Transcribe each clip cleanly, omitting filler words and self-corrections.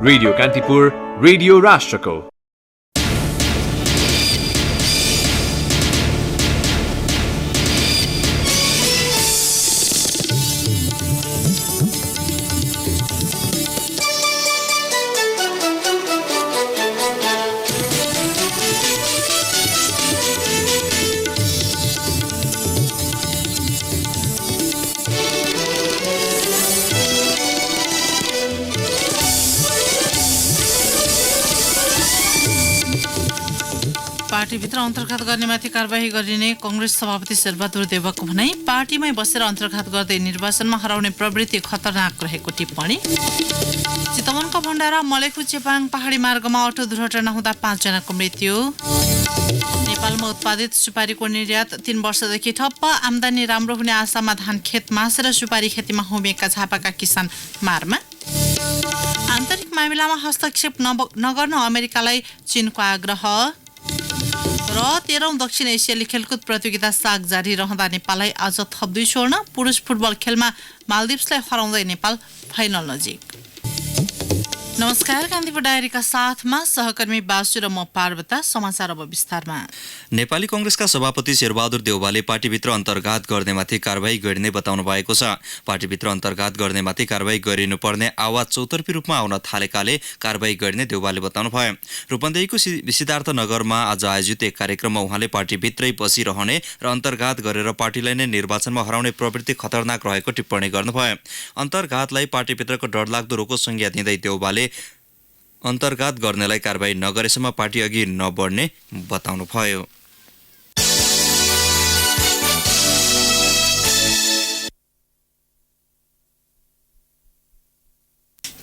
Radio Kantipur, radio राष्ट्रको। पार्टीभित्र अन्तर्घात गर्नेमाथि कारबाही गरिने कांग्रेस सभापति शेरबहादुर देउवाको भनाई। पार्टीमै बसेर अन्तर्घात गर्दै निर्वाचनमा हराउने प्रवृत्ति खतरनाक रहेको टिप्पणी। चितवनको भण्डारा मलेखु चेपाङ पहाडी मार्गमा अटो दुर्घटना हुँदा 5 जनाको मृत्यु। नेपालमा उत्पादित सुपारीको निर्यात 3 वर्षदेखि ठप्प। आम्दानी राम्रो हुने आशामा धान खेत मासेर सुपारी खेतीमा होमिएका झापाका किसान मारमा। आन्तरिक मामिलामा हस्तक्षेप नगर्न अमेरिकालाई चीनको आग्रह। र 13औं दक्षिण एसियाली खेलकुद प्रतियोगिता साग जारी रहँदा नेपाललाई आज थप 2 स्वर्ण। पुरुष फुटबल खेलमा मालदिप्सलाई हराउँदै नेपाल फाइनल नजिक। नमस्कार, कान्तिपुर डायरीका साथमा सहकर्मी बासु र म पार्वता। समाचार अब विस्तारमा। नेपाली कांग्रेसका सभापति शेरबहादुर देउवाले पार्टीभित्र अन्तर्घात गर्नेमाथि कारबाही गरिने बताउनु भएको छ। पार्टीभित्र अन्तर्घात गर्नेमाथि कारबाही गरिनुपर्ने आवाज चौतर्फी रूपमा आउन थालेकाले कारबाही गरिने देउवाले बताउनु भयो। रूपन्देहीको सिद्धार्थ नगरमा आज आयोजित एक कार्यक्रममा उहाँले पार्टीभित्रै बसिरहने र अन्तर्घात गरेर पार्टीलाई नै निर्वाचनमा हराउने प्रवृत्ति खतरनाक रहेको टिप्पणी गर्नुभयो। अन्तर्घातलाई पार्टीभित्रको डरलाग्दो रोगको संज्ञा दिँदै देउवाले अन्तर्घात गर्नेलाई कारबाही नगरेसम्म पार्टी अघि नबढ्ने बताउनुभयो।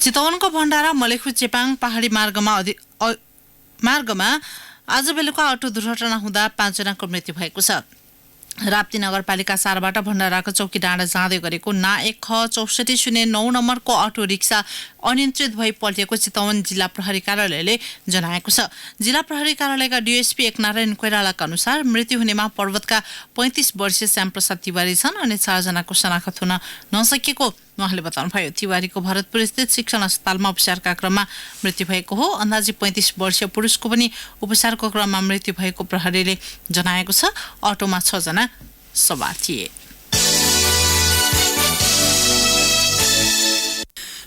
चितवनको भण्डारा मलेखु चेपाङ पहाडी मार्गमा आज बेलुका अटो दुर्घटना हुँदा 5 जनाको मृत्यु भएको छ। राप्ती नगरपालिका 4बाट भण्डाराको चौकी डाँडा जाँदै गरेको ना 1 ख 6409 नम्बरको अटो रिक्सा अनियन्त्रित भई पल्टिएको चितवन जिल्ला प्रहरी कार्यालयले जनाएको छ। जिल्ला प्रहरी कार्यालयका डीएसपी एकनारायण कोइरालाका अनुसार मृत्यु हुनेमा पर्वतका 35 वर्षीय श्यामप्रसाद तिवारी छन्। अनि 4 जनाको शनाखत हुन नसकेको उहाँले बताउनुभयो। तिवारीको भरतपुर स्थित शिक्षण अस्पतालमा उपचारका क्रममा मृत्यु भएको हो। अन्दाजी 35 वर्षीय पुरुषको पनि उपचारको क्रममा मृत्यु भएको प्रहरीले जनाएको छ। अटोमा 6 जना सवार थिए।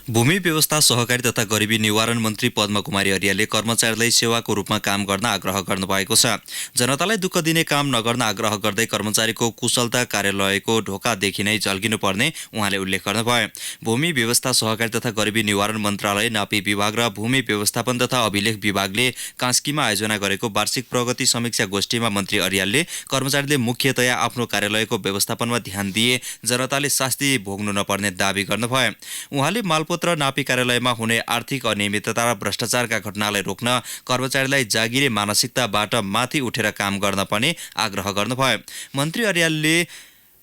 भूमि व्यवस्था सहकारी तथा गरिबी निवारण मन्त्री पद्मा कुमारी अर्यालले कर्मचारीलाई सेवाको रूपमा काम गर्न आग्रह गर्नुभएको छ। जनतालाई दुःख दिने काम नगर्न आग्रह गर्दै कर्मचारीको कुशलता कार्यालयको ढोकादेखि नै झल्किनु पर्ने उहाँले उल्लेख गर्नुभयो। भूमि व्यवस्था सहकारी तथा गरिबी निवारण मन्त्रालय, नापी विभाग र भूमि व्यवस्थापन तथा अभिलेख विभागले कास्कीमा आयोजना गरेको वार्षिक प्रगति समीक्षा गोष्ठीमा मन्त्री अर्यालले कर्मचारीले मुख्यतया आफ्नो कार्यालयको व्यवस्थापनमा ध्यान दिए जनताले शास्ति भोग्नु नपर्ने दावी गर्नुभयो। उहाँले मालपोत नापी कार्यालयमा हुने आर्थिक अनियमितता र भ्रष्टाचारका घटनालाई रोक्न कर्मचारीलाई जागिरे मानसिकताबाट माथि उठेर काम गर्न पनि आग्रह गर्नुभयो। मन्त्री अर्यालले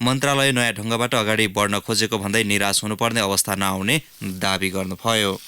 मन्त्रालय नयाँ ढङ्गबाट अगाडि बढ्न खोजेको भन्दै निराश हुनुपर्ने अवस्था नआउने दावी गर्नुभयो।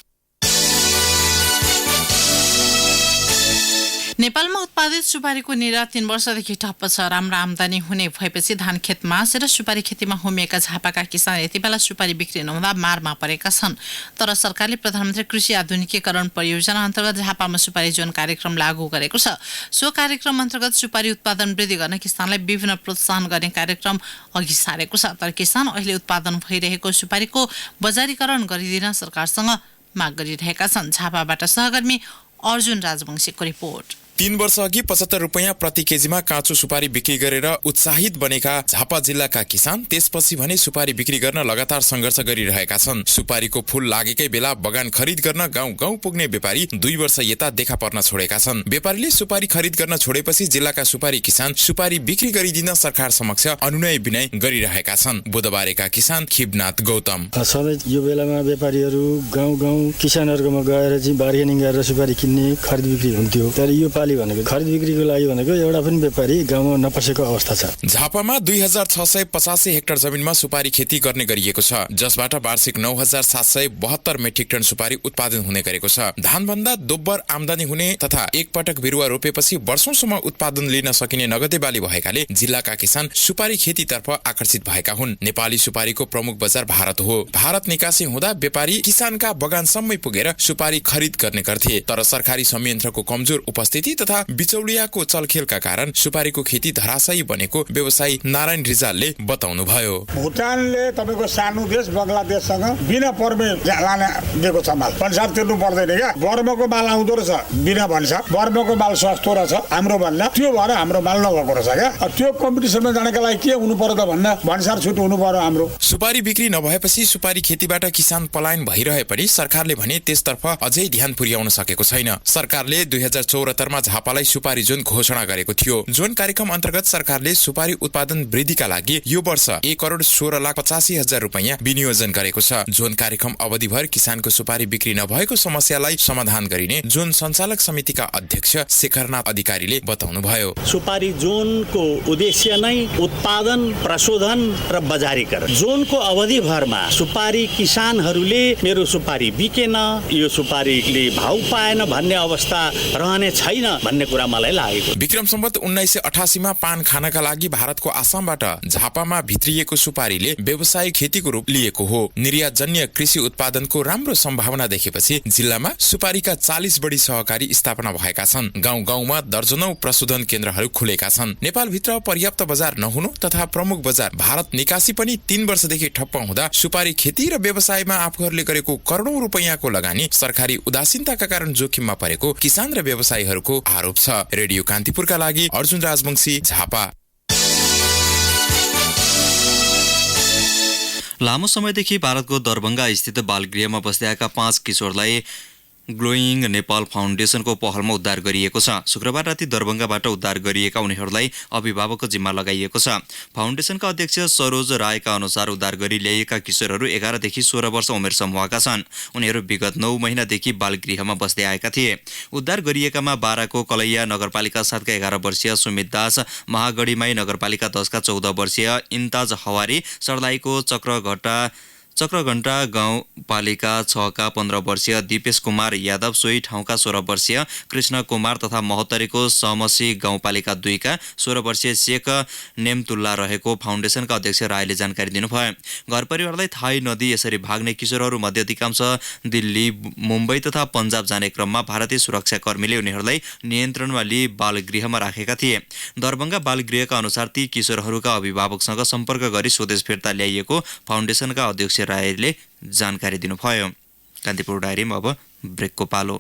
नेपालमा उत्पादित सुपारीको निर्यात 3 वर्षदेखि ठप्प छ। राम्रो आम्दानी हुने भएपछि धान खेत मासेर सुपारी खेतीमा होमिएका झापाका किसान यति बेला सुपारी बिक्री नहुँदा मारमा परेका छन्। तर सरकारले प्रधानमन्त्री कृषि आधुनिकीकरण परियोजना अन्तर्गत झापामा सुपारी जोन कार्यक्रम लागू गरेको छ। सो कार्यक्रम अन्तर्गत सुपारी उत्पादन वृद्धि गर्न किसानलाई विभिन्न प्रोत्साहन गर्ने कार्यक्रम अघि सारेको छ। तर किसान अहिले उत्पादन भइरहेको सुपारीको बजारीकरण गरिदिन सरकारसँग माग गरिरहेका छन्। झापाबाट सहकर्मी अर्जुन राजवंशीको रिपोर्ट। 3 वर्ष अघि 75 रुपैयाँ प्रति केजीमा काँचो सुपारी बिक्री गरेर उत्साहित बनेका झापा जिल्लाका किसान त्यसपछि भने सुपारी बिक्री गर्न लगातार सङ्घर्ष गरिरहेका छन्। सुपारीको फूल लागेकै बेला बगान खरिद गर्न गाउँ पुग्ने व्यापारी 2 वर्ष यता देखा पर्न छोडेका छन्। व्यापारीले सुपारी खरिद गर्न छोडेपछि जिल्लाका सुपारी किसान सुपारी बिक्री गरिदिन सरकार समक्ष अनुनय विनय गरिरहेका छन्। बुधबारेका किसान खिबनाथ गौतम सबै यो बेलामा व्यापारीहरू गाउँ किसानहरुकोमा गएर चाहिँ बार्गेनिङ गरेर सुपारी किन्ने खरिद बिक्री हुन्थ्यो। तर यो बाली भनेको खरिद बिक्रीको लागि भनेको एउटा पनि व्यापारी गाउँमा नपसेको अवस्था छ। झापामा 2685 हेक्टर जमिनमा सुपारी खेती गर्ने गरिएको छ, जसबाट वार्षिक 9772 मेट्रिक टन सुपारी उत्पादन हुने गरेको छ। धानभन्दा दोब्बर आमदानी हुने तथा एकपटक बिरुवा रोपेपछि वर्षौंसम्म उत्पादन लिन सकिने नगदे बाली भएकाले जिल्लाका किसान सुपारी खेतीतर्फ आकर्षित भएका हुन्। नेपाली सुपारीको प्रमुख बजार भारत हो। भारत निकासी हुँदा व्यापारी किसानका बगानसम्मै पुगेर सुपारी खरिद गर्ने गर्थे, तर सरकारी संयन्त्रको कमजोर उपस्थिति तथा बिचौलियाको चलखेलका कारण सुपारीको खेती धराशायी बनेको व्यवसायी नारायण रिजालले बताउनुभयो। भुटानले तपाईको सानो देश बंगलादेशसँग बिना पर्मिट लाने दिएको छ माल, भन्सार तिर्नु पर्दैन क्या। बर्माको माल आउँदो रहेछ बिना भन्सार, बर्माको माल सस्तो रहेछ हाम्रो भन्दा, त्यो भएर हाम्रो माल नभएको रहेछ क्या। त्यो कम्पिटिसनमा जानेका लागि के हुनु पर्यो त भन्दा भन्सार छुट हुनु पर्यो हाम्रो। सुपारी बिक्री नभएपछि सुपारी खेतीबाट किसान पलायन भइरहे पनि सरकारले भने त्यसतर्फ अझै ध्यान पुर्याउन सकेको छैन। सरकारले 2074 मा झापालाई सुपारी जोन घोषणा गरेको थियो। जोन कार्यक्रम अन्तर्गत सरकारले सुपारी उत्पादन वृद्धिका लागि यो वर्ष 1,16,85,000 रुपैयाँ विनियोजन गरेको छ। जोन कार्यक्रम अवधिभर किसानको सुपारी बिक्री नभएको समस्यालाई समाधान गरिने जोन सञ्चालक समितिका अध्यक्ष शेखरनाथ अधिकारीले बताउनुभयो। सुपारी जोनको उद्देश्य नै उत्पादन, प्रशोधन र बजारीकरण। जोनको अवधिभरमा सुपारी किसानहरूले मेरो सुपारी बिकेन, यो सुपारीले भाउ पाएन भन्ने अवस्था रहने छैन भन्ने कुरा मलाई लागेको। विक्रम सम्वत 1988 मा पान खानका लागि भारतको आसामबाट झापामा भित्रिएको सुपारीले व्यवसायिक खेतीको रूप लिएको हो। निर्यातजन्य कृषि उत्पादनको राम्रो सम्भावना देखेपछि जिल्लामा सुपारीका 40 बढी सहकारी स्थापना भएका छन्। गाउँ-गाउँमा दर्जनौं प्रशोधन केन्द्रहरू खुलेका छन्। नेपालभित्र पर्याप्त बजार नहुनु तथा प्रमुख बजार भारत निकासी पनि 3 वर्षदेखि ठप्प हुँदा सुपारी खेती र व्यवसायमा आफूहरूले गरेको करोडौं रुपैयाँको लगानी सरकारी उदासीनताका कारण जोखिममा परेको किसान र व्यवसायीहरूको आरोप छ। रेडियो कान्तिपुरका लागि अर्जुन राजवंशी, झापा। लामो समयदेखि भारतको दरभंगा स्थित बालगृहमा बस्दै आएका 5 किशोरलाई ग्लोइङ नेपाल फाउन्डेसनको पहलमा उद्धार गरिएको छ। शुक्रबार राति दरभंगाबाट उद्धार गरिएका उनीहरूलाई अभिभावकको जिम्मा लगाइएको छ। फाउन्डेसनका अध्यक्ष सरोज रायका अनुसार उद्धार गरी ल्याइएका किशोरहरू 11 देखि 16 वर्ष उमेर समूहका छन्। उनीहरू विगत 9 महिनादेखि बालगृहमा बस्दै आएका थिए। उद्धार गरिएकामा बाराको कलैया नगरपालिका 7 का 11 वर्षीय सुमित दास, महागढीमाई नगरपालिका 10 का 14 वर्षीय इन्ताज हवारी, सर्लाहीको चक्रघण्टा गाउँपालिका 6 का 15 वर्षीय दिपेश कुमार यादव, सोही ठाउँका 16 वर्षीय कृष्ण कुमार तथा महोत्तरीको समसी गाउँपालिका 2 का 16 वर्षीय शेख नेमतुल्ला रहेको फाउन्डेसनका अध्यक्ष रायले जानकारी दिनुभयो। घर परिवारलाई थाहै नदिई यसरी भाग्ने किशोरहरू मध्ये अधिकांश दिल्ली, मुम्बई तथा पन्जाब जाने क्रममा भारतीय सुरक्षाकर्मीले उनीहरूलाई नियन्त्रणमा लिई बालगृहमा राखेका थिए। दरभंगा बालगृहका अनुसार ती किशोरहरूका अभिभावकसँग सम्पर्क गरी स्वदेश फिर्ता ल्याइएको फाउन्डेसनका अध्यक्ष रायले जानकारी दिनुभयो। कान्तिपुर डायरीमा अब ब्रेकको पालो।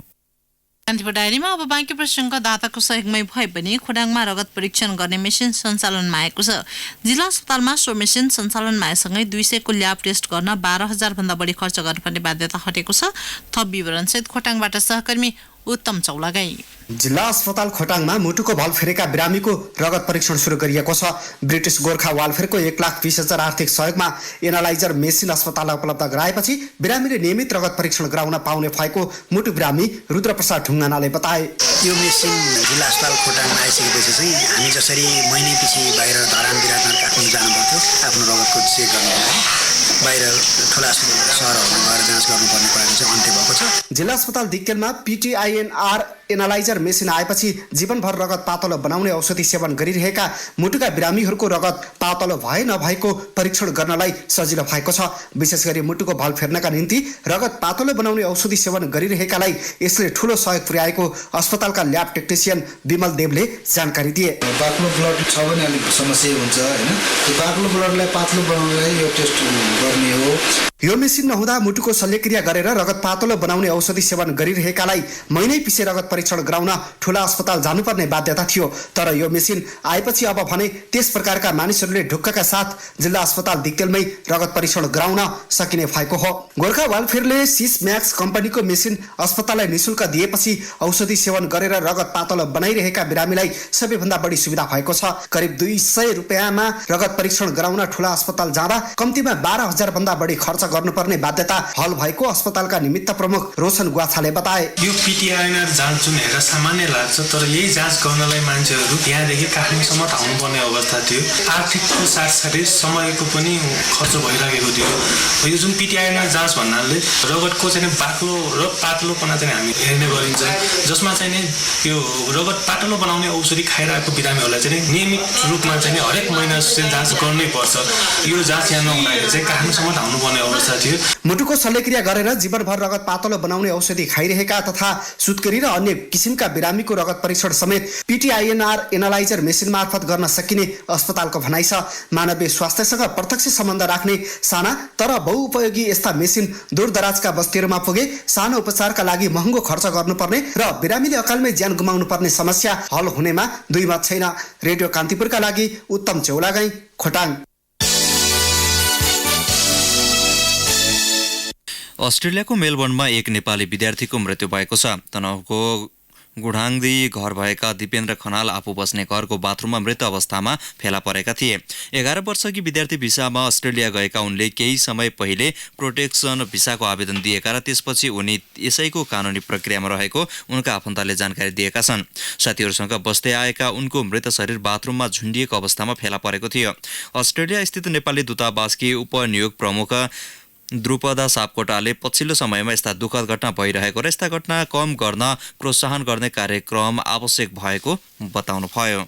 कान्तिपुर डायरीमा अब बाँकी प्रसङ्ग दाताको सहयोगमै भए पनि खोडाङमा रगत परीक्षण गर्ने मेसिन सञ्चालनमा आएको छ। जिल्ला अस्पतालमा सो मेसिन सञ्चालनमा आएसँगै 200 को ल्याब टेस्ट गर्न 12,000 भन्दा बढी खर्च गर्नुपर्ने बाध्यता हटेको छ। थप विवरणसहित खोटाङबाट सहकर्मी उत्तम चौलागाई। जिल्ला अस्पताल खोटाङमा मुटुको भल फेरेका बिरामीको रगत परीक्षण सुरु गरिएको छ। ब्रिटिस गोर्खा वालफेयरको 1,20,000 आर्थिक सहयोगमा एनालाइजर मेसिन अस्पताललाई उपलब्ध गराएपछि बिरामीले नियमित रगत परीक्षण गराउन पाउने भएको मुटु बिरामी रुद्रप्रसाद ढुङ्गानाले बताए। यो मेसिन जिल्ला अस्पताल खोटाङमा आइसकेपछि चाहिँ हामी जसरी महिनैपछि बाहिर धरान विराटनगर काठमाडौँ जानु पर्थ्यो आफ्नो रगतको चेक गर्नको लागि, बाहिर ठुला सहरहरूमा गएर जाँच गर्नुपर्ने कुराको चाहिँ अन्त्य भएको छ। जिल्ला अस्पताल दिक्तेलमा PTINR एनालाइजर मेसिन आएपछि जीवनभर रगत पातलो बनाउने औषधि सेवन गरिरहेका मुटुका बिरामीहरूको रगत पातलो भए नभएको परीक्षण गर्नलाई सजिलो भएको छ। विशेष गरी मुटुको भल फेर्नका निम्ति रगत पातलो बनाउने औषधि सेवन गरिरहेकालाई यसले ठूलो सहयोग पुर्याएको अस्पतालका ल्याब टेक्निसियन विमल देवले जानकारी दिए। बाक्लो ब्लड छ भने अलिक समस्या हुन्छ हैन, त्यो बाक्लो ब्लडलाई पातलो बनाउनलाई यो टेस्ट गर्ने हो। यो मेसिन नहुँदा मुटुको शल्यक्रिया गरेर रगत पातलो बनाउने औषधि सेवन गरिरहेकालाई महिनै पछि रगत परीक्षण गराउन ठूला अस्पताल जानुपर्ने बाध्यता थियो। तर यो मेसिन आएपछि अब भने त्यस प्रकारका मानिसहरूले ढुक्कका साथ जिल्ला अस्पताल दिक्तेलमै रगत परीक्षण गराउन सकिने भएको हो। गोर्खा वालफेयरले सिस म्याक्स कम्पनीको मेसिन अस्पताललाई निशुल्क दिएपछि औषधि सेवन गरेर रगत पातलो बनाइरहेका बिरामीलाई सबैभन्दा बढी सुविधा भएको छ। करिब 200 रुपैयाँमा रगत परीक्षण गराउन ठूला अस्पताल जाँदा कम्तीमा 50,000 भन्दा बढी खर्च गर्नुपर्ने बाध्यता हल भएको अस्पतालका निमित्त प्रमुख रोशन गुवाछाले बताए। यो पिटिआइएनआर जाँच जुन हेरेर सामान्य लाग्छ, तर यही जाँच गर्नलाई मान्छेहरू यहाँदेखि काठमाडौँसम्म धाउनुपर्ने अवस्था थियो। आर्थिकको साथसाथै समयको पनि खर्च भइरहेको थियो। यो जुन पिटिआइएनआर जाँच भन्नाले रगतको चाहिँ बाक्लो र पातलोपना चाहिँ हामी हेर्ने गरिन्छ, जसमा चाहिँ यो रगत पातलो बनाउने औषधि खाइरहेको बिरामीहरूलाई चाहिँ नियमित रूपमा चाहिँ हरेक महिना चाहिँ जाँच गर्नै पर्छ। यो जाँच यहाँ नहुँदाखेरि चाहिँ काठमाडौँसम्म धाउनुपर्ने अवस्था थियो। मुटुको शल्यक्रिया गरेर जीवनभर रगत पातलो बनाउने औषधि खाइरहेका तथा सुत्केरी र अन्य किसिमका बिरामीको रगत परीक्षण समेत पिटिआइएनआर एनालाइजर मेसिन मार्फत गर्न सकिने अस्पतालको भनाइ छ। मानवीय स्वास्थ्यसँग प्रत्यक्ष सम्बन्ध राख्ने साना तर बहुउपयोगी यस्ता मेसिन दूरदराजका बस्तीहरूमा पुगे सानो उपचारका लागि महँगो खर्च गर्नुपर्ने र बिरामीले अकालमै ज्यान गुमाउनु पर्ने समस्या हल हुनेमा दुई मत छैन। रेडियो कान्तिपुरका लागि उत्तम चौलागाई, खोटाङ। अस्ट्रेलियाको मेलबर्नमा एक नेपाली विद्यार्थीको मृत्यु भएको छ। तनहुको गुढाङदी घर भएका दिपेन्द्र खनाल आफू बस्ने घरको बाथरुममा मृत अवस्थामा फेला परेका थिए। 11 वर्षकी विद्यार्थी भिसामा अस्ट्रेलिया गएका उनले केही समय पहिले प्रोटेक्सन भिसाको आवेदन दिएका र त्यसपछि उनी यसैको कानुनी प्रक्रियामा रहेको उनका आफन्तले जानकारी दिएका छन्। साथीहरूसँग बस्दै आएका उनको मृत शरीर बाथरुममा झुन्डिएको अवस्थामा फेला परेको थियो। अस्ट्रेलिया स्थित नेपाली दूतावासकी उपनियोग प्रमुख द्रुपदा सापकोटाले पछिल्लो समयमा यस्ता दुःखद घटना भइरहेको र यस्ता घटना कम गर्न प्रोत्साहन गर्ने कार्यक्रम आवश्यक भएको बताउनुभयो।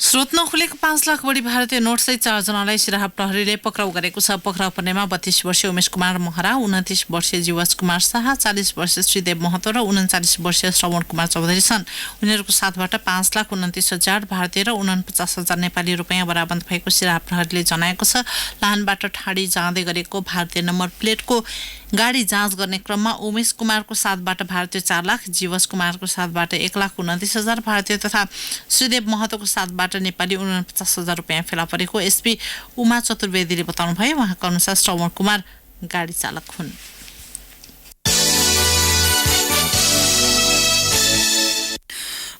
स्रोत नखुलेको 5 लाख बढी भारतीय नोटसहित 4 जनालाई सिराहा प्रहरीले पक्राउ गरेको छ। पक्राउ पर्नेमा 32 वर्षीय उमेश कुमार महरा, 29 वर्षीय जीवस कुमार शाह, 40 वर्षीय श्रीदेव महतो र 39 वर्षीय श्रवण कुमार चौधरी छन्। उनीहरूको साथबाट 5,29,000 भारतीय र 49,000 नेपाली रुपियाँ बरामद भएको सिराहा प्रहरीले जनाएको छ। लाहानबाट ठाडी जाँदै गरेको भारतीय नम्बर प्लेटको गाडी जाँच गर्ने क्रममा उमेश कुमारको साथबाट भारतीय 4 लाख, जीवस कुमारको साथबाट 1,29,000 भारतीय तथा श्रीदेव महतोको साथबाट नेपाली 49,000 रुपियाँ फेला परेको एसपी उमा चतुर्वेदीले बताउनुभयो। उहाँका अनुसार श्रवण कुमार गाडी चालक हुन्।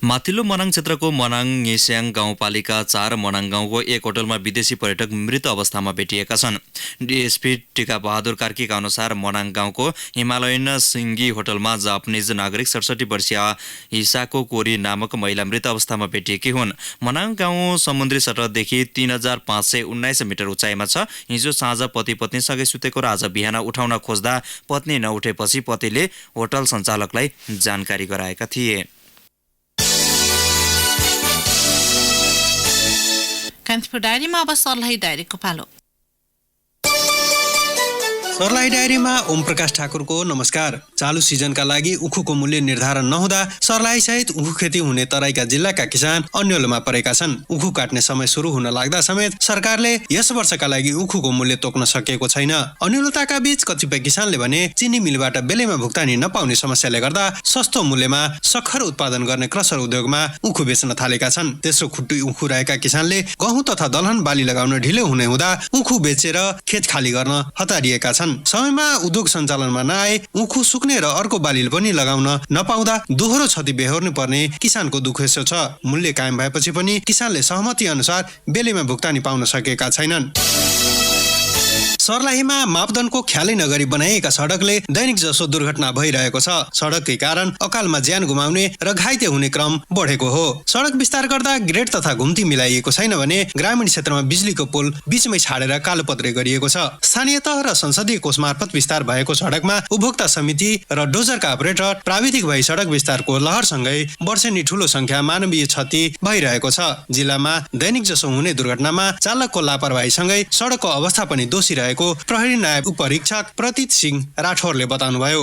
माथिल्लो मनाङ क्षेत्रको मनाङ नेस्याङ गाउँपालिका 4 मनाङ गाउँको एक होटलमा विदेशी पर्यटक मृत अवस्थामा भेटिएका छन्। डीएसपी टिका बहादुर कार्कीका अनुसार मनाङ गाउँको हिमालयन सिङ्गी होटलमा जापानिज नागरिक 67 वर्षीय हिसाको कोरी नामक महिला मृत अवस्थामा भेटिएकी हुन्। मनाङ गाउँ समुद्री सतहदेखि 3,519 मिटर उचाइमा छ। हिजो साँझ पति पत्नीसँगै सुतेको र आज बिहान उठाउन खोज्दा पत्नी नउठेपछि पतिले होटल सञ्चालकलाई जानकारी गराएका थिए। कान्तिपुर डायरीमा अब सर्लाही डायरीको पालो। सर्लाही डायरीमा ओम प्रकाश ठाकुरको नमस्कार। चालू सिजनका लागि उखुको मूल्य निर्धारण नहुँदा सर्लाही सहित उखु खेती हुने तराईका जिल्लाका किसान अन्यलमा परेका छन्। उखु काट्ने समय सुरु हुन लाग्दा समेत सरकारले यस वर्षका लागि उखुको मूल्य तोक्न सकेको छैन। अन्यलताका बीच कतिपय किसानले भने चिनी मिलबाट बेलैमा भुक्तानी नपाउने समस्याले गर्दा सस्तो मूल्यमा सखर उत्पादन गर्ने क्रसर उद्योगमा उखु बेच्न थालेका छन्। तेस्रो खुट्टी उखु रहेका किसानले गहुँ तथा दलहन बाली लगाउन ढिलो हुने हुँदा उखु बेचेर खेत खाली गर्न हतारिएका छन्। समयमा उद्योग सञ्चालनमा नआए उखु सुक्ने र अर्को बाली पनि लगाउन नपाउँदा दोहोरो क्षति बेहोर्नु पर्ने किसानको दुखेसो छ। मूल्य कायम भएपछि पनि किसानले सहमति अनुसार बेलैमा भुक्तानी पाउन सकेका छैनन्। सर्लाहीमा मापदण्डको ख्यालै नगरी बनाइएका सडकले दैनिक जसो दुर्घटना भइरहेको छ। सडककै कारण अकालमा ज्यान गुमाउने र घाइते हुने क्रम बढेको हो। सडक विस्तार गर्दा ग्रेड तथा घुम्ती मिलाइएको छैन भने ग्रामीण क्षेत्रमा बिजुलीको पोल बीचमै छाडेर कालोपत्रे गरिएको छ। स्थानीय तह र संसदीय कोष मार्फत विस्तार भएको सडकमा उपभोक्ता समिति र डोजरका अपरेटर प्राविधिक भई सडक विस्तारको लहरसँगै वर्षेनी ठूलो संख्या मानवीय क्षति भइरहेको छ। जिल्लामा दैनिक जसो हुने दुर्घटनामा चालकको लापरवाहीसँगै सडकको अवस्था पनि दोषी रहेको प्रहरी नायब उपरीक्षक प्रतीत सिंह राठौरले बताउनुभयो।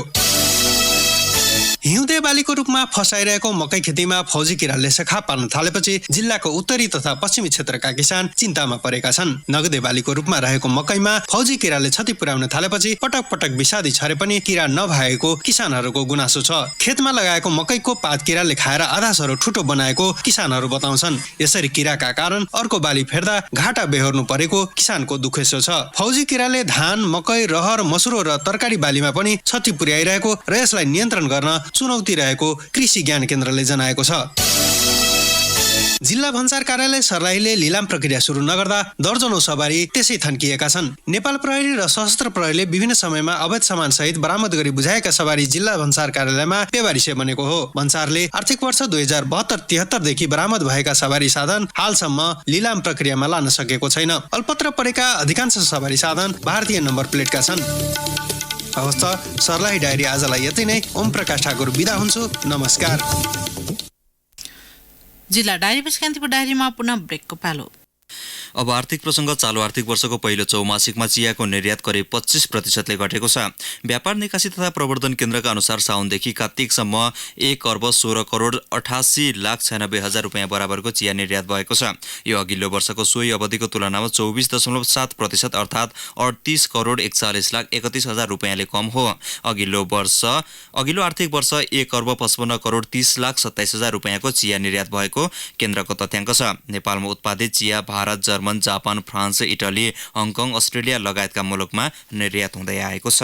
हिउँदे बालीको रूपमा फसाइरहेको मकै खेतीमा फौजी किराले सखा पार्न थालेपछि जिल्लाको उत्तरी तथा पश्चिमी क्षेत्रका किसान चिन्तामा परेका छन्। नगदे बालीको रूपमा रहेको मकैमा फौजी किराले क्षति पुर्याउन थालेपछि पटक पटक विषादी छरे पनि किरा नभएको किसानहरूको गुनासो छ। खेतमा लगाएको मकैको पात किराले खाएर आधा सरो ठुटो बनाएको किसानहरू बताउँछन्। यसरी किराका कारण अर्को बाली फेर्दा घाटा बेहोर्नु परेको किसानको दुखेसो छ। फौजी किराले धान, मकै, रहर, मसुरो र तरकारी बालीमा पनि क्षति पुर्याइरहेको र यसलाई नियन्त्रण गर्न चुनौती रहेको कृषि ज्ञान केन्द्रले जनाएको छ। जिल्ला भन्सार कार्यालय सर्लाहीले लिलाम प्रक्रिया सुरु नगर्दा दर्जनौं सवारी त्यसै थन्किएका छन्। नेपाल प्रहरी र सशस्त्र प्रहरीले विभिन्न समयमा अवैध सामान सहित बरामद गरी बुझाएका सवारी जिल्ला भन्सार कार्यालयमा पेवारिसे बनेको हो। भन्सारले आर्थिक वर्ष 2072-73 देखि बरामद भएका सवारी साधन हालसम्म लिलाम प्रक्रियामा लान सकेको छैन। अल्पत्र परेका अधिकांश सवारी साधन भारतीय नम्बर प्लेटका छन्। हवस् त सर्लाही डायरी आजलाई यति नै। ओम प्रकाश ठाकुर बिदा हुन्छु। नमस्कार। जिल्ला डायरी कान्तिपुर डायरीमा पुनः ब्रेकको पालो। अब आर्थिक प्रसङ्ग। चालु आर्थिक वर्षको पहिलो चौमासिकमा चियाको निर्यात करिब 25%ले घटेको छ। व्यापार निकासी तथा प्रवर्धन केन्द्रका अनुसार साउनदेखि कार्तिकसम्म 1,16,88,96,000 रुपियाँ बराबरको चिया निर्यात भएको छ। यो अघिल्लो वर्षको सोही अवधिको तुलनामा 24.7% अर्थात् 38,41,31,000 रुपियाँले कम हो। अघिल्लो आर्थिक वर्ष 1,55,30,27,000 रुपियाँको चिया निर्यात भएको केन्द्रको तथ्याङ्क छ। नेपालमा उत्पादित चिया Bharat, German, Japan, France, Italy, Hong Kong, Australia लगायतका मुलुकमा निर्यात हुँदै आएको छ।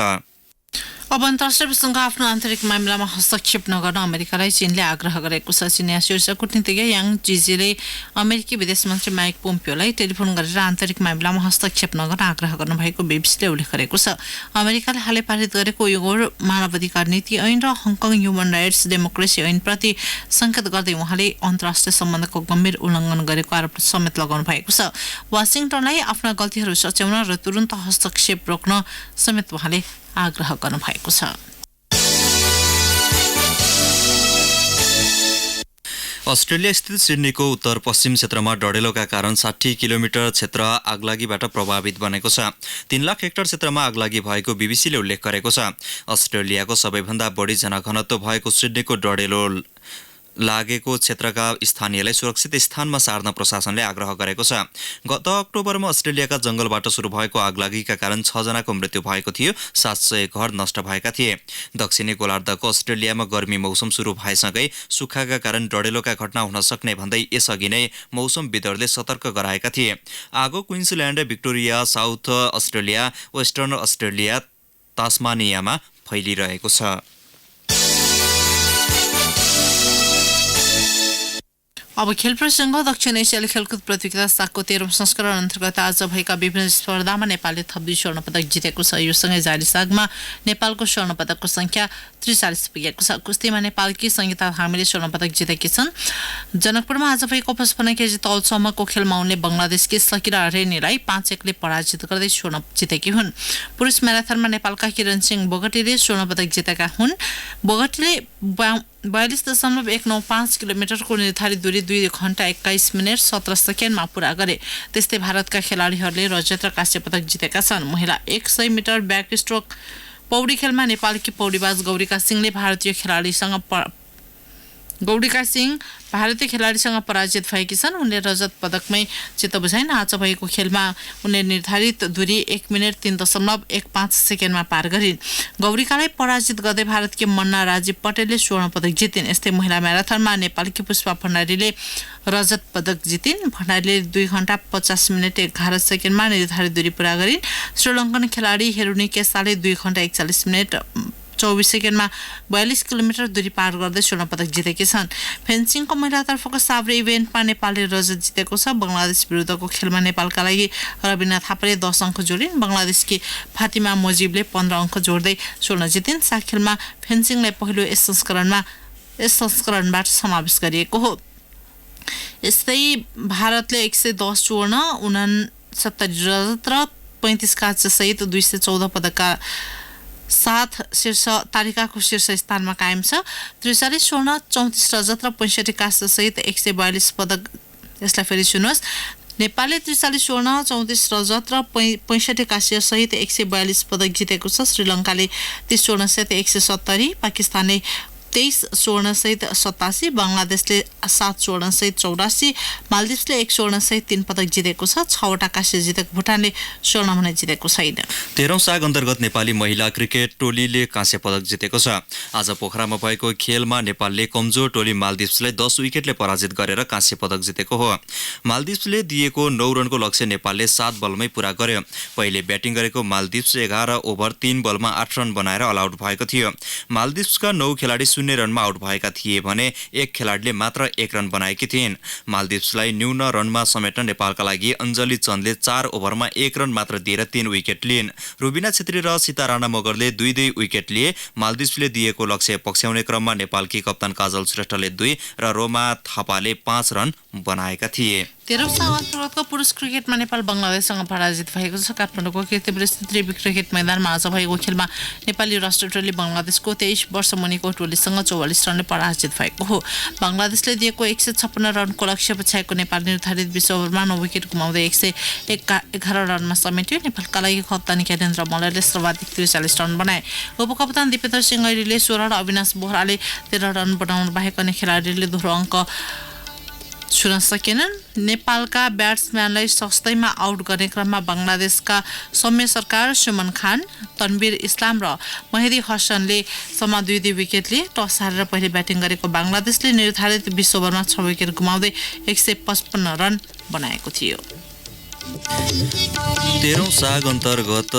अब अन्तर्राष्ट्रिय प्रसङ्ग। आफ्नो आन्तरिक मामिलामा हस्तक्षेप नगर्न अमेरिकालाई चीनले आग्रह गरेको छ। चीनिया शीर्ष कूटनीतिज्ञ याङ जीजीले अमेरिकी विदेश मन्त्री माइक पोम्पियोलाई टेलिफोन गरेर आन्तरिक मामिलामा हस्तक्षेप नगर्न आग्रह गर्नुभएको बीबीसीले उल्लेख गरेको छ। अमेरिकाले हालै पारित गरेको उइगुर मानवाधिकार नीति ऐन र हङकङ ह्युमन राइट्स डेमोक्रेसी ऐनप्रति सङ्केत गर्दै उहाँले अन्तर्राष्ट्रिय सम्बन्धको गम्भीर उल्लङ्घन गरेको आरोप समेत लगाउनु भएको छ। वासिङटनलाई आफ्ना गल्तीहरू सच्याउन र तुरुन्त हस्तक्षेप रोक्न समेत उहाँले आग्रह गर्नुभएको छ। अस्ट्रेलिया स्थित सिडनीको उत्तर पश्चिम क्षेत्रमा डढेलोका कारण 60 किलोमिटर क्षेत्र आगलागीबाट प्रभावित बनेको छ। 3 लाख हेक्टर क्षेत्रमा आगलागी भएको बीबीसीले उल्लेख गरेको छ। अस्ट्रेलियाको सबैभन्दा बढी जनघनत्व भएको सिडनीको डढेलो लागेको क्षेत्रका स्थानीयलाई सुरक्षित स्थानमा सार्न प्रशासनले आग्रह गरेको छ। गत अक्टोबरमा अस्ट्रेलियाका जंगलबाट सुरु भएको आगलागीका कारण 6 जनाको मृत्यु भएको थियो। 700 घर नष्ट भएका थिए। दक्षिणी गोलार्धको अस्ट्रेलियामा गर्मी मौसम सुरु भएसँगै सुक्खाका कारण डढेलोका घटना हुन सक्ने भन्दै यसअघि नै मौसमविदहरूले सतर्क गराएका थिए। आगो Queensland, Victoria, South Australia, Western Australia, तास्मानियामा फैलिरहेको छ। अब खेल प्रसङ्ग। दक्षिण एसियाली खेलकुद प्रतियोगिता सागको 13औं संस्करण अन्तर्गत आज भएका विभिन्न स्पर्धामा नेपालले थप 2 स्वर्ण पदक जितेको छ। यो सँगै जारी सागमा नेपालको स्वर्ण पदकको संख्या 43 पुगेको छ। कुस्तीमा नेपालकी संगीता धामीले स्वर्ण पदक जितेकी छन्। जनकपुरमा आज भएको 55 केजी तौलसम्मको खेलमा उनले बङ्गलादेशकी सकिरा रेनीलाई 5-1 ले पराजित गर्दै स्वर्ण जितेकी हुन्। पुरुष म्याराथनमा नेपालका किरण सिंह बोगटीले स्वर्ण पदक जितेका हुन्। बोगटीले 42.195 किलोमिटरको निर्धारित दूरी 2 घण्टा 21 मिनट 17 सेकेन्डमा पूरा गरे। त्यस्तै भारतका खेलाडीहरूले रजत र काँस्य पदक जितेका छन्। महिला 100 मिटर ब्याक स्ट्रोक पौडी खेलमा नेपालकी पौडीबाज गौरीका सिंह भारतीय खेलाडीसँग पराजित भएकी छन्। उनले रजत पदकमै चित्त बुझाइन्। आज भएको खेलमा उनले निर्धारित दूरी 1 मिनट 3.15 सेकेन्डमा पार गरिन्। गौरीकालाई पराजित गर्दै भारतकी मन्ना राजीव पटेलले स्वर्ण पदक जितिन्। यस्तै महिला म्याराथनमा नेपालकी पुष्पा भण्डारीले रजत पदक जितिन्। भण्डारीले 2 घण्टा 50 मिनट 11 सेकेन्डमा निर्धारित दूरी पूरा गरिन्। श्रीलङ्कन खेलाडी हेरुनी केसाले 2 घण्टा 41 मिनट 24 सेकेन्डमा 42 किलोमिटर दूरी पार गर्दै स्वर्ण पदक जितेकी छन्। फेन्सिङको महिलातर्फको साब्रे इभेन्टमा नेपालले रजत जितेको छ। बङ्गलादेश विरुद्धको खेलमा नेपालका लागि रबिना थापाले 10 अङ्क जोडिन्। बङ्गलादेशकी फातिमा मोजिबले 15 अङ्क जोड्दै स्वर्ण जितिन्। साखेलमा फेन्सिङलाई पहिलो यस संस्करणबाट समावेश गरिएको हो। यस्तै भारतले 110 स्वर्ण 69 रजत र 35 काँस्य सहित 214 पदकका साथ तालिकाको शीर्ष स्थानमा कायम छ। 43 स्वर्ण 34 रजत र 65 काँस्य सहित 142 पदक। यसलाई फेरि सुन्नुहोस्। नेपालले 43 स्वर्ण 34 रजत र 65 काँस्य सहित 142 पदक जितेको छ। श्रीलङ्काले 30 स्वर्ण सहित 170, पाकिस्तानले 23 स्वर्ण सहित 87, बङ्गलादेशले 7 स्वर्ण सहित 84, मालदिप्सले 1 स्वर्ण सहित 3 पदक जितेको छ। 6 वटा काँस्य जितेको भुटानले स्वर्ण भने जितेको छैन। 13औं साग अन्तर्गत नेपाली महिला क्रिकेट टोलीले काँस्य पदक जितेको छ। आज पोखरामा भएको खेलमा नेपालले कमजोर टोली मालदिप्सलाई 10 विकेटले पराजित गरेर काँस्य पदक जितेको हो। मालदिप्सले दिएको 9 रनको लक्ष्य नेपालले 7 बलमै पूरा गर्यो। पहिले ब्याटिङ गरेको मालदिप्स 11 ओभर 3 बलमा 8 रन बनाएर अल आउट भएको थियो। मालदिप्सका 9 खेलाडी 0 रनमा आउट भएका थिए भने एक खेलाडीले मात्र 1 रन बनाएकी थिइन्। मालदिप्सलाई न्यून रनमा समेट्न नेपालका लागि अञ्जली चन्दले 4 ओभरमा 1 रन मात्र दिएर 3 विकेट लिइन्। रुबिना छेत्री र सीता राणा मगरले 2-2 विकेट लिए। मालदिप्सले दिएको लक्ष्य पक्ष्याउने क्रममा नेपालकी कप्तान काजल श्रेष्ठले 2 र रोमा थापाले 5 रन बनाएका थिए। 13औं अन्तर्गतको पुरुष क्रिकेटमा नेपाल बङ्गलादेशसँग पराजित भएको छ। काठमाडौँको कीर्तिपुर स्थित त्रिवी क्रिकेट मैदानमा आज भएको खेलमा नेपाली राष्ट्रिय टोली बङ्गलादेशको 23 वर्ष मुनिको टोलीसँग 44 रनले पराजित भएको हो। बङ्गलादेशले दिएको 156 रनको लक्ष्य पछ्याएको नेपाल निर्धारित 20 ओभरमा 9 विकेट गुमाउँदै 111 रनमा समेट्यो। नेपालका लागि कप्तान ज्ञानेन्द्र मल्लले सर्वाधिक 43 रन बनाए। उपकप्तान दिपेन्द्र सिंह ऐरीले 16 र अविनाश बोहराले 13 रन बनाउनु भएको अन्य खेलाडीले दोहोरो अङ्क छुन सकेनन्। नेपालका ब्याट्सम्यानलाई सस्तैमा आउट गर्ने क्रममा बङ्गलादेशका सौम्य सरकार, सुमन खान, तनवीर इस्लाम र मेहदी हसनले समा 2-2 विकेट लिए। टस हारेर पहिले ब्याटिङ गरेको बङ्गलादेशले निर्धारित 20 ओभरमा 6 विकेट गुमाउँदै 155 रन बनाएको थियो। 13औं साग अन्तर्गत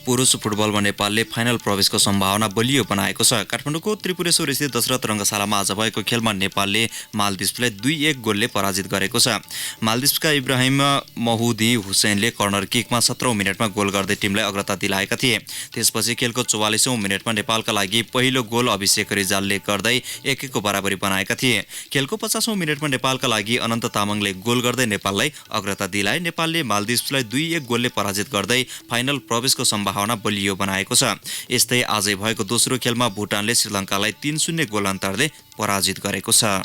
पुरुष फुटबलमा नेपालले फाइनल प्रवेशको सम्भावना बलियो बनाएको छ। काठमाडौँको त्रिपुरेश्वर स्थित दशरथ रङ्गशालामा आज भएको खेलमा नेपालले मालदिप्सलाई 2-1 गोलले पराजित गरेको छ। मालदिप्सका इब्राहिम महुदी हुसैनले कर्नर किकमा 17औं मिनेटमा गोल गर्दै टिमलाई अग्रता दिलाएका थिए। त्यसपछि खेलको 44औं मिनेटमा नेपालका लागि पहिलो गोल अभिषेक रिजालले गर्दै 1-1 को बराबरी बनाएका थिए। खेलको 50औं मिनेटमा नेपालका लागि अनन्त तामाङले गोल गर्दै नेपाललाई अग्रता दिलाए। नेपालले मालदिप्सलाई 2-1 गोलले पराजित गर्दै फाइनल प्रवेशको सम्भावना बलियो बनाएको छ। यस्तै आजै भएको दोस्रो खेलमा भुटानले श्रीलङ्कालाई 3-0 गोल अन्तरले पराजित गरेको छ।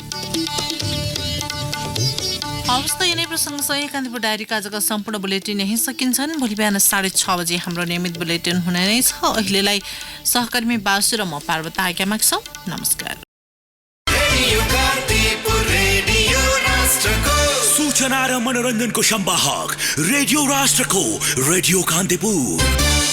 हवस् त यिनै प्रसङ्गसहित कान्तिपुर डायरीका आजका सम्पूर्ण बुलेटिन यही सकिन्छन्। भोलि बिहान 6:30 बजे हाम्रो नियमित बुलेटिन हुने नै छ। अहिलेलाई सहकर्मी बासु र म पार्वता आज्ञामा छौँ। नमस्कार। सूचना र मनोरञ्जनको सम्वाहक रेडियो राष्ट्रको रेडियो कान्तिपुर।